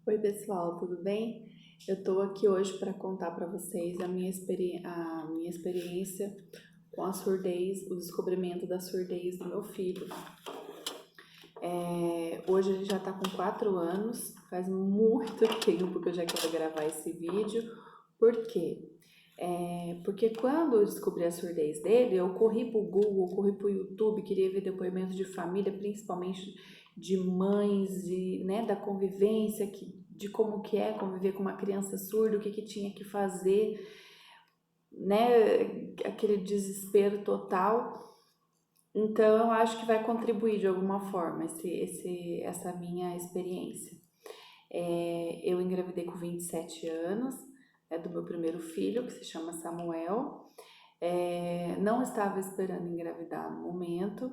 Oi, pessoal, tudo bem? Eu tô aqui hoje para contar para vocês a minha experiência com a surdez, o descobrimento da surdez do meu filho. Hoje ele já tá com 4 anos, faz muito tempo que eu já quero gravar esse vídeo. Por quê? Porque quando eu descobri a surdez dele, eu corri pro Google, corri pro YouTube, queria ver depoimentos de família, principalmente de mães, né, da convivência, de como que é conviver com uma criança surda, o que tinha que fazer, né, aquele desespero total. Então, eu acho que vai contribuir de alguma forma essa minha experiência. Eu engravidei com 27 anos, do meu primeiro filho, que se chama Samuel. Não estava esperando engravidar no momento,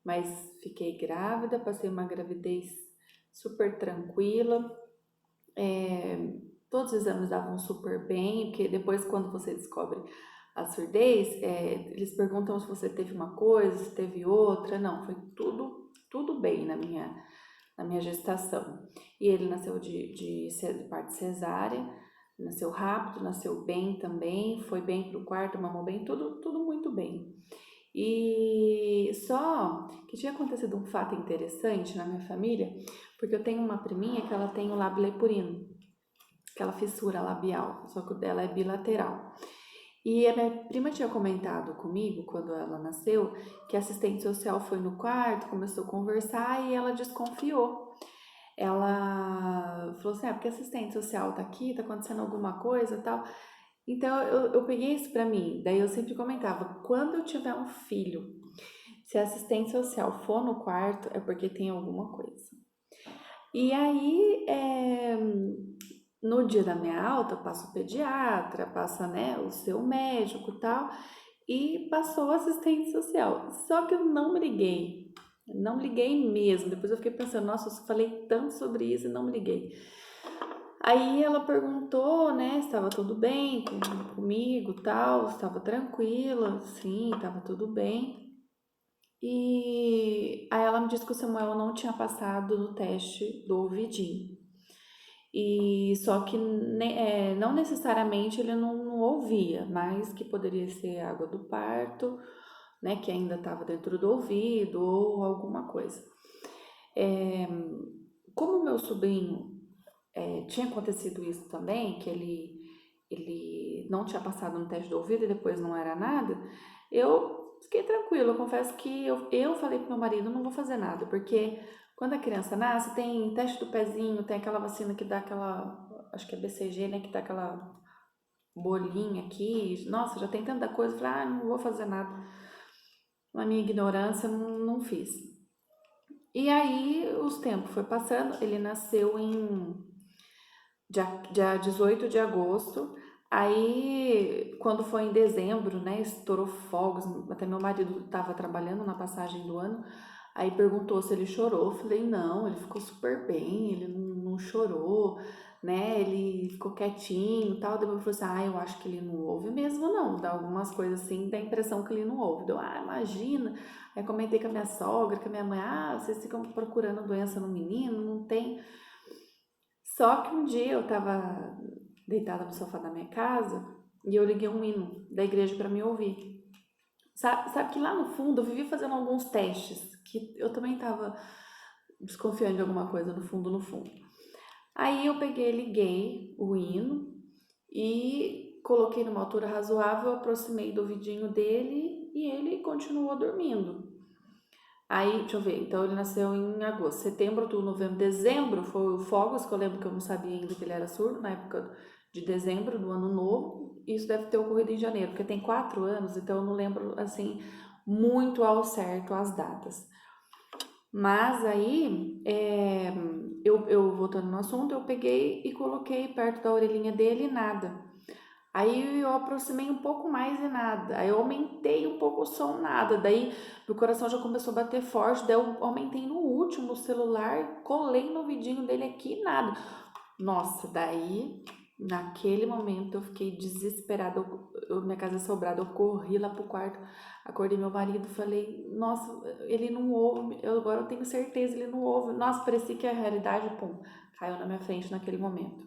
mas fiquei grávida, passei uma gravidez super tranquila. Todos os exames davam super bem, porque depois, quando você descobre a surdez, eles perguntam se você teve uma coisa, se teve outra. Não, foi tudo bem na minha gestação. E ele nasceu de parte cesárea, nasceu rápido, nasceu bem também, foi bem pro quarto, mamou bem, tudo muito bem. E só que tinha acontecido um fato interessante na minha família, porque eu tenho uma priminha que ela tem o lábio leporino, aquela fissura labial, só que o dela é bilateral. E a minha prima tinha comentado comigo, quando ela nasceu, que a assistente social foi no quarto, começou a conversar e ela desconfiou. Ela falou assim, porque a assistente social tá aqui, tá acontecendo alguma coisa e tal. Então eu peguei isso pra mim, daí eu sempre comentava, quando eu tiver um filho, se a assistente social for no quarto, é porque tem alguma coisa. E aí, no dia da minha alta, passa o pediatra, passa, né, o seu médico e tal, e passou o assistente social. Só que eu não me liguei, não me liguei mesmo. Depois eu fiquei pensando, nossa, eu falei tanto sobre isso e não me liguei. Aí ela perguntou, né, se estava tudo bem comigo, tal, estava tranquila, sim, estava tudo bem. E aí ela me disse que o Samuel não tinha passado no teste do ouvidinho. E só que não necessariamente ele não ouvia, mas que poderia ser água do parto, né, que ainda estava dentro do ouvido ou alguma coisa. Como o meu sobrinho tinha acontecido isso também, que ele não tinha passado no teste do ouvido e depois não era nada, eu fiquei tranquila. Eu confesso que eu falei pro meu marido, não vou fazer nada, porque quando a criança nasce, tem teste do pezinho, tem aquela vacina que dá aquela, acho que é BCG, né, que dá aquela bolinha aqui. Nossa, já tem tanta coisa, eu falei, não vou fazer nada. Na minha ignorância, não fiz. E aí, os tempos foi passando, ele nasceu dia 18 de agosto. Aí, quando foi em dezembro, né, estourou fogos, até meu marido estava trabalhando na passagem do ano, aí perguntou se ele chorou. Eu falei, não, ele ficou super bem, ele não chorou, né, ele ficou quietinho e tal. Depois falou assim, eu acho que ele não ouve mesmo não, dá algumas coisas assim, dá a impressão que ele não ouve. Deu, imagina. Aí comentei com a minha sogra, com a minha mãe, vocês ficam procurando doença no menino, não tem. Só que um dia eu tava deitada no sofá da minha casa e eu liguei um hino da igreja para me ouvir. Sabe que lá no fundo eu vivi fazendo alguns testes que eu também tava desconfiando de alguma coisa no fundo, no fundo. Aí eu peguei, liguei o hino e coloquei numa altura razoável, aproximei do ouvidinho dele e ele continuou dormindo. Aí, deixa eu ver, então ele nasceu em agosto, setembro, outubro, novembro, dezembro foi o Fogos, que eu lembro que eu não sabia ainda que ele era surdo, na época de dezembro, do ano novo. Isso deve ter ocorrido em janeiro, porque tem 4 anos, então eu não lembro, assim, muito ao certo as datas. Mas aí, eu voltando no assunto, eu peguei e coloquei perto da orelhinha dele e nada. Aí eu aproximei um pouco mais e nada. Aí eu aumentei um pouco o som, nada. Daí meu coração já começou a bater forte. Daí eu aumentei no último celular, colei no vidinho dele aqui, nada. Nossa, daí naquele momento eu fiquei desesperada. Minha casa é sobrada, eu corri lá pro quarto, acordei meu marido, falei, nossa, ele não ouve. Agora eu tenho certeza, ele não ouve. Nossa, parecia que a realidade, pum, caiu na minha frente naquele momento.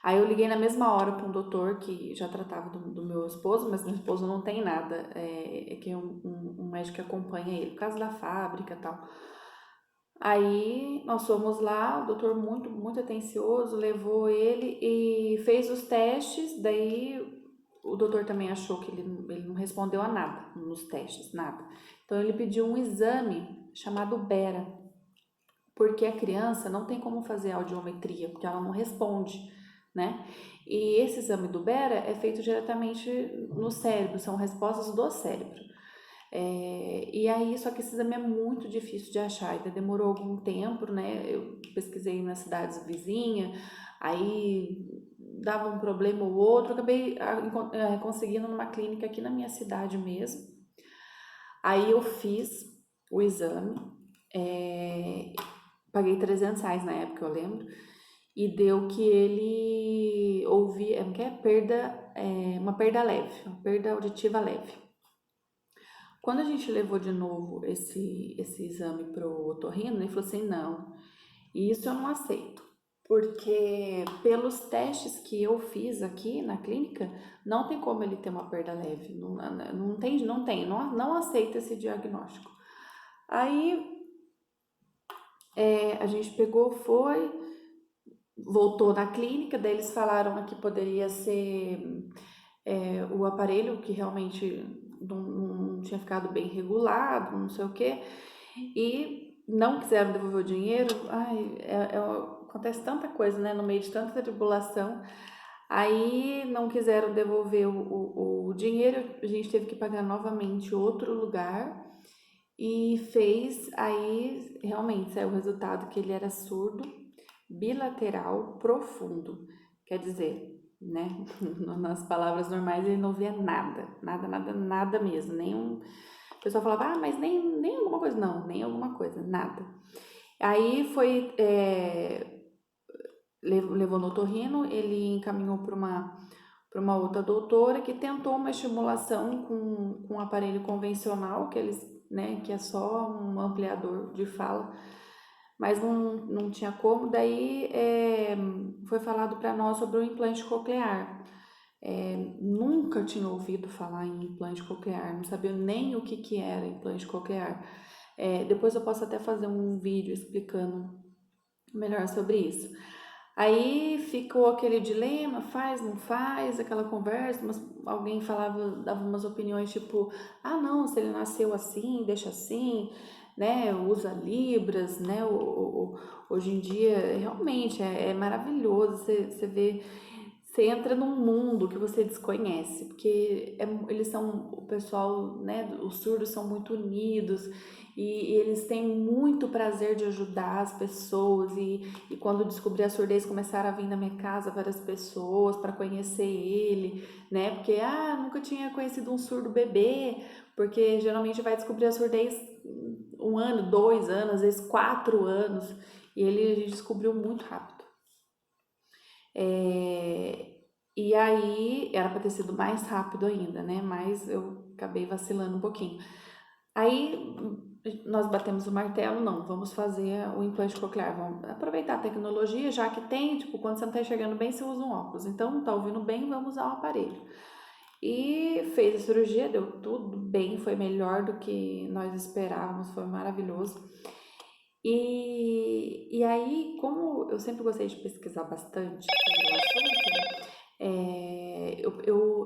Aí eu liguei na mesma hora para um doutor que já tratava do meu esposo, mas meu esposo não tem nada, é que um médico que acompanha ele, por causa da fábrica e tal. Aí nós fomos lá, o doutor muito, muito atencioso, levou ele e fez os testes, daí o doutor também achou que ele não respondeu a nada nos testes, nada. Então ele pediu um exame chamado Bera, porque a criança não tem como fazer audiometria, porque ela não responde, né? E esse exame do Bera é feito diretamente no cérebro, são respostas do cérebro. E aí, só que esse exame é muito difícil de achar, ainda demorou algum tempo, né? Eu pesquisei nas cidades vizinhas, aí dava um problema ou outro, acabei conseguindo numa clínica aqui na minha cidade mesmo. Aí eu fiz o exame, paguei R$ 300 na época, eu lembro, e deu que ele ouvia, uma perda leve, uma perda auditiva leve. Quando a gente levou de novo esse exame pro otorrino, ele falou assim, não, isso eu não aceito, porque pelos testes que eu fiz aqui na clínica, não tem como ele ter uma perda leve, não aceita esse diagnóstico. Aí a gente voltou na clínica, daí eles falaram que poderia ser o aparelho que realmente não tinha ficado bem regulado, não sei o que, e não quiseram devolver o dinheiro. Acontece tanta coisa, né, no meio de tanta tribulação. Aí não quiseram devolver o dinheiro, a gente teve que pagar novamente outro lugar e aí realmente saiu o resultado que ele era surdo bilateral profundo, quer dizer, né, nas palavras normais ele não ouvia nada, nada, nada, nada mesmo, o pessoal falava, mas nem alguma coisa, não, nem alguma coisa, nada. Aí levou no otorrino, ele encaminhou para uma outra doutora que tentou uma estimulação com um aparelho convencional, que é só um ampliador de fala, mas não tinha como. Daí foi falado para nós sobre o implante coclear. Nunca tinha ouvido falar em implante coclear, não sabia nem o que era implante coclear. Depois eu posso até fazer um vídeo explicando melhor sobre isso. Aí ficou aquele dilema, faz, não faz, aquela conversa, alguém dava umas opiniões tipo, não, se ele nasceu assim, deixa assim, né, usa libras, né, hoje em dia realmente é maravilhoso, você vê, você entra num mundo que você desconhece, porque o pessoal, né, os surdos são muito unidos, e eles têm muito prazer de ajudar as pessoas, e quando descobri a surdez começaram a vir na minha casa várias pessoas para conhecer ele, né, porque nunca tinha conhecido um surdo bebê, porque geralmente vai descobrir a surdez 1 ano, 2 anos, às vezes 4 anos, e a gente descobriu muito rápido. E aí era para ter sido mais rápido ainda, né, mas eu acabei vacilando um pouquinho. Aí nós batemos o martelo, não, vamos fazer o implante coclear, vamos aproveitar a tecnologia, já que tem, tipo, quando você não tá enxergando bem, você usa um óculos, então não tá ouvindo bem, vamos usar o aparelho. E fez a cirurgia, deu tudo bem, foi melhor do que nós esperávamos, foi maravilhoso. E aí, como eu sempre gostei de pesquisar bastante sobre o assunto,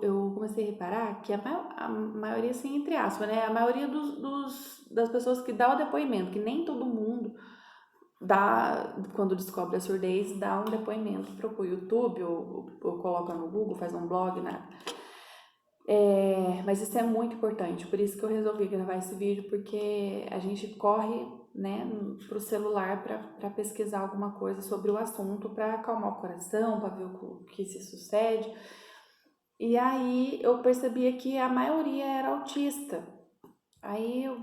eu comecei a reparar que a maioria, assim, entre aspas, né? A maioria das pessoas que dá o depoimento, que nem todo mundo quando descobre a surdez, dá um depoimento para o YouTube, ou coloca no Google, faz um blog, né? Mas isso é muito importante, por isso que eu resolvi gravar esse vídeo, porque a gente corre, né, pro celular para pesquisar alguma coisa sobre o assunto, para acalmar o coração, para ver o que se sucede. E aí eu percebia que a maioria era autista. Aí eu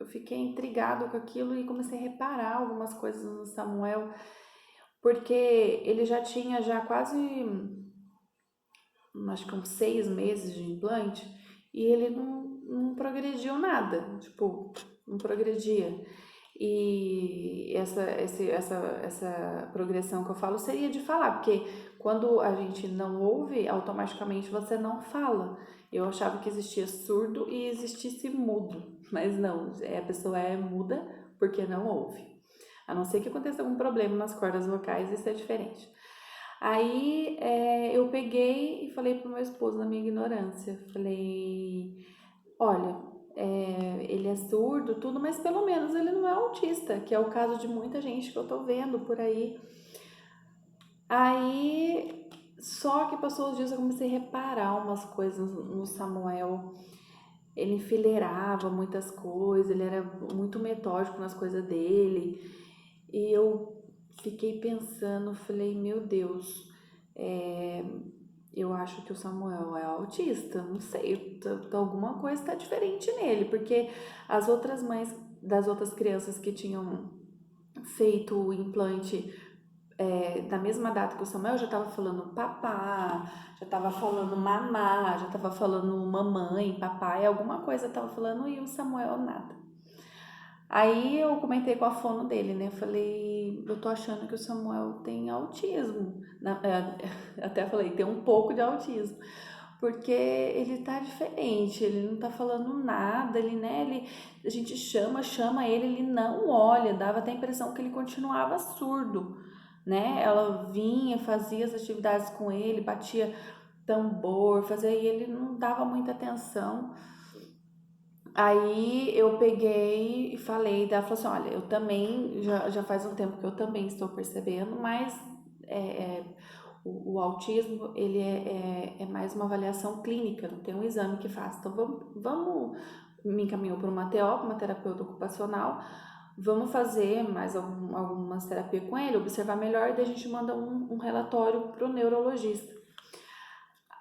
fiquei intrigado com aquilo e comecei a reparar algumas coisas no Samuel, porque ele já tinha quase, acho que uns 6 meses de implante, e ele não progrediu nada, tipo, não progredia. E essa progressão que eu falo seria de falar, porque quando a gente não ouve, automaticamente você não fala. Eu achava que existia surdo e existisse mudo, mas não, a pessoa é muda porque não ouve. A não ser que aconteça algum problema nas cordas vocais, isso é diferente. Aí eu peguei e falei pro meu esposo na minha ignorância, falei, olha, ele é surdo, tudo, mas pelo menos ele não é autista, que é o caso de muita gente que eu tô vendo por aí. Aí, só que passou os dias eu comecei a reparar umas coisas no Samuel. Ele enfileirava muitas coisas, ele era muito metódico nas coisas dele. E eu fiquei pensando, falei, meu Deus, eu acho que o Samuel é autista, não sei, alguma coisa está diferente nele, porque as outras mães das outras crianças que tinham feito o implante na mesma data que o Samuel, já estava falando papá, já estava falando mamá, já estava falando mamãe, papai, alguma coisa estava falando e o Samuel nada. Aí eu comentei com a fono dele, né? Falei, eu tô achando que o Samuel tem autismo. Até falei, tem um pouco de autismo. Porque ele tá diferente, ele não tá falando nada, a gente chama ele não olha, dava até a impressão que ele continuava surdo, né? Ela vinha, fazia as atividades com ele, batia tambor, fazia, e ele não dava muita atenção. Aí eu peguei e falei, ela falou assim, olha, eu também, já faz um tempo que eu também estou percebendo, mas o autismo, ele é mais uma avaliação clínica, não tem um exame que faz. Então vamos me encaminhou para uma TO, uma terapeuta ocupacional, vamos fazer mais algumas terapias com ele, observar melhor, e daí a gente manda um relatório para o neurologista.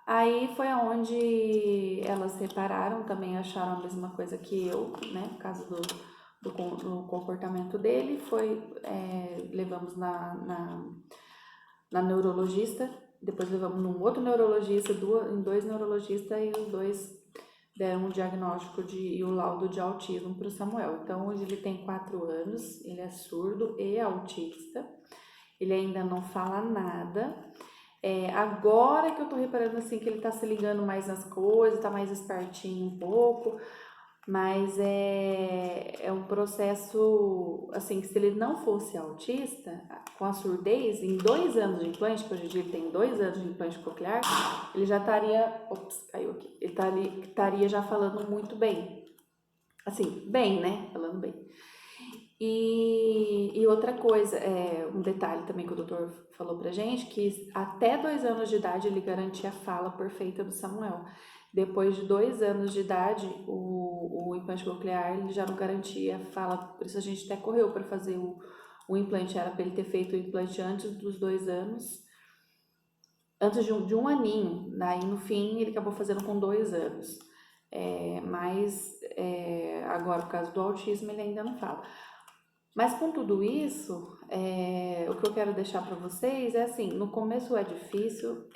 Aí foi aonde elas separaram, também acharam a mesma coisa que eu, né, por causa do comportamento dele, levamos na neurologista, depois levamos num outro neurologista, em dois neurologistas, e os dois deram um diagnóstico e o laudo de autismo para o Samuel. Então hoje ele tem 4 anos, ele é surdo e autista, ele ainda não fala nada. Agora que eu tô reparando assim que ele tá se ligando mais nas coisas, tá mais espertinho um pouco, mas é um processo assim que se ele não fosse autista, com a surdez, em 2 anos de implante, que hoje em dia ele tem 2 anos de implante coclear, ele já estaria, caiu aqui, ele estaria já falando muito bem, assim, bem, né, falando bem. E outra coisa, um detalhe também que o doutor falou pra gente, que até 2 anos de idade ele garantia a fala perfeita do Samuel. Depois de 2 anos de idade, o implante coclear ele já não garantia a fala, por isso a gente até correu para fazer o implante, era para ele ter feito o implante antes dos 2 anos, antes de um aninho, daí no fim ele acabou fazendo com 2 anos. Mas agora, por causa do autismo, ele ainda não fala. Mas com tudo isso, o que eu quero deixar para vocês é assim, no começo é difícil,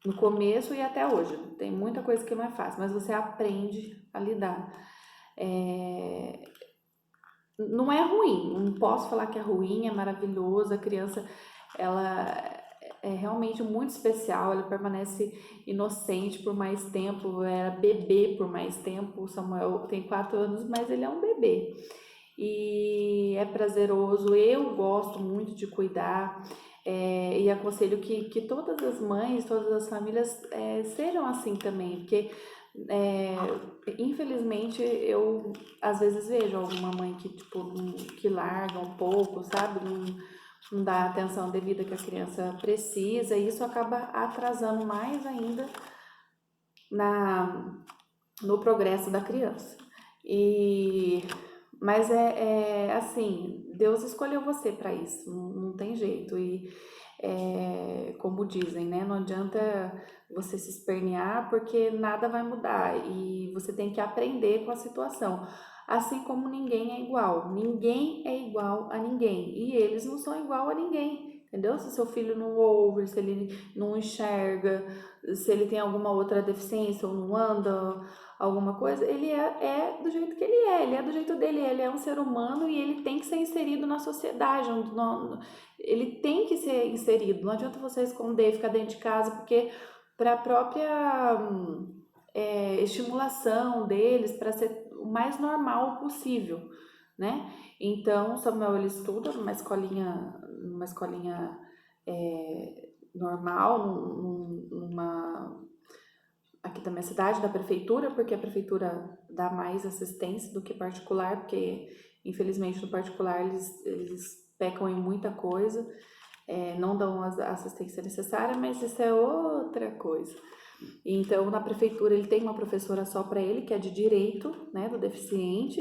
no começo e até hoje, tem muita coisa que não é fácil, mas você aprende a lidar. Não é ruim, não posso falar que é ruim, é maravilhoso, a criança, ela é realmente muito especial, ela permanece inocente por mais tempo, era bebê por mais tempo, o Samuel tem 4 anos, mas ele é um bebê. E é prazeroso, eu gosto muito de cuidar, e aconselho que todas as mães, todas as famílias sejam assim também, porque infelizmente eu às vezes vejo alguma mãe que tipo que larga um pouco, sabe? Não dá a atenção devida que a criança precisa, e isso acaba atrasando mais ainda no progresso da criança. Mas assim, Deus escolheu você para isso, não tem jeito. E como dizem, né? Não adianta você se espernear porque nada vai mudar e você tem que aprender com a situação. Assim como ninguém é igual a ninguém e eles não são igual a ninguém, entendeu? Se seu filho não ouve, se ele não enxerga, se ele tem alguma outra deficiência ou não anda alguma coisa, ele é do jeito que ele é do jeito dele, ele é um ser humano e ele tem que ser inserido na sociedade, ele tem que ser inserido, não adianta você esconder, ficar dentro de casa, porque para a própria estimulação deles, para ser o mais normal possível, né? Então, Samuel ele estuda numa escolinha normal, aqui da minha cidade, da prefeitura, porque a prefeitura dá mais assistência do que particular, porque infelizmente no particular eles pecam em muita coisa, não dão a assistência necessária, mas isso é outra coisa. Então, na prefeitura, ele tem uma professora só para ele, que é de direito, né, do deficiente.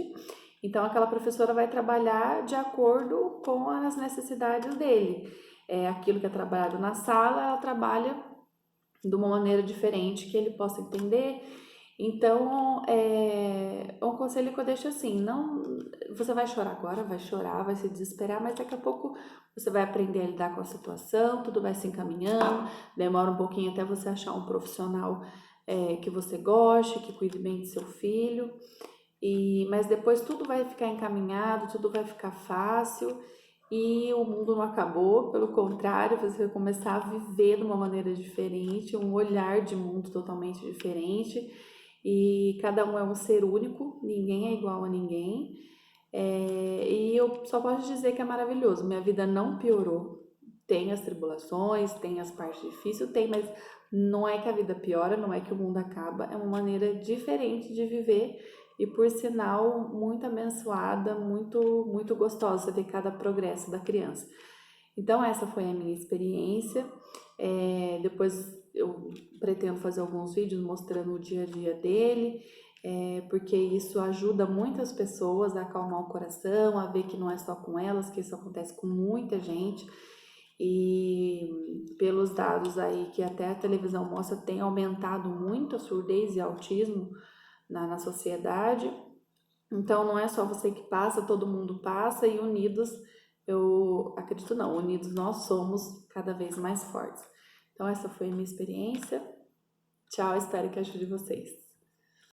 Então, aquela professora vai trabalhar de acordo com as necessidades dele. Aquilo que é trabalhado na sala, ela trabalha de uma maneira diferente que ele possa entender. Então, um conselho que eu deixo assim, não, você vai chorar agora, vai chorar, vai se desesperar, mas daqui a pouco você vai aprender a lidar com a situação, tudo vai se encaminhando, demora um pouquinho até você achar um profissional que você goste, que cuide bem do seu filho, mas depois tudo vai ficar encaminhado, tudo vai ficar fácil e o mundo não acabou, pelo contrário, você vai começar a viver de uma maneira diferente, um olhar de mundo totalmente diferente e cada um é um ser único, ninguém é igual a ninguém. E eu só posso dizer que é maravilhoso, minha vida não piorou. Tem as tribulações, tem as partes difíceis, tem, mas não é que a vida piora, não é que o mundo acaba, é uma maneira diferente de viver e, por sinal, muito abençoada, muito, muito gostosa de cada progresso da criança. Então, essa foi a minha experiência. Depois eu pretendo fazer alguns vídeos mostrando o dia a dia dele, porque isso ajuda muitas pessoas a acalmar o coração, a ver que não é só com elas, que isso acontece com muita gente. E pelos dados aí que até a televisão mostra, tem aumentado muito a surdez e autismo na sociedade. Então não é só você que passa, todo mundo passa e unidos, eu acredito não, unidos nós somos cada vez mais fortes. Então essa foi a minha experiência. Tchau, espero que ajude vocês.